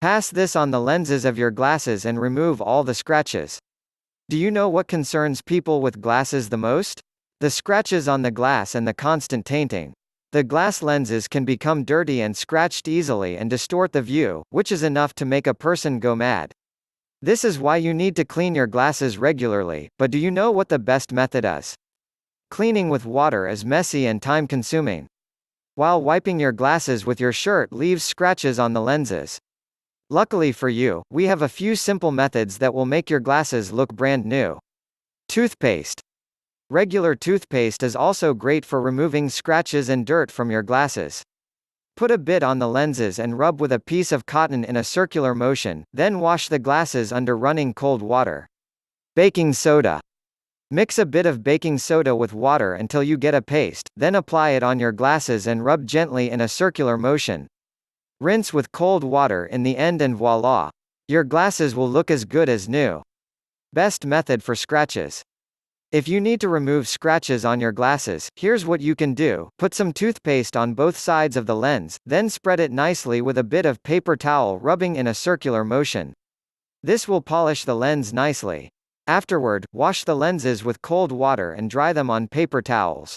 Pass this on the lenses of your glasses and remove all the scratches. Do you know what concerns people with glasses the most? The scratches on the glass and the constant tainting. The glass lenses can become dirty and scratched easily and distort the view, which is enough to make a person go mad. This is why you need to clean your glasses regularly, but do you know what the best method is? Cleaning with water is messy and time-consuming. While wiping your glasses with your shirt leaves scratches on the lenses. Luckily for you, we have a few simple methods that will make your glasses look brand new. Toothpaste. Regular toothpaste is also great for removing scratches and dirt from your glasses. Put a bit on the lenses and rub with a piece of cotton in a circular motion, then wash the glasses under running cold water. Baking soda. Mix a bit of baking soda with water until you get a paste, then apply it on your glasses and rub gently in a circular motion. Rinse with cold water in the end and voila! Your glasses will look as good as new. Best method for scratches. If you need to remove scratches on your glasses, here's what you can do. Put some toothpaste on both sides of the lens, then spread it nicely with a bit of paper towel rubbing in a circular motion. This will polish the lens nicely. Afterward, wash the lenses with cold water and dry them on paper towels.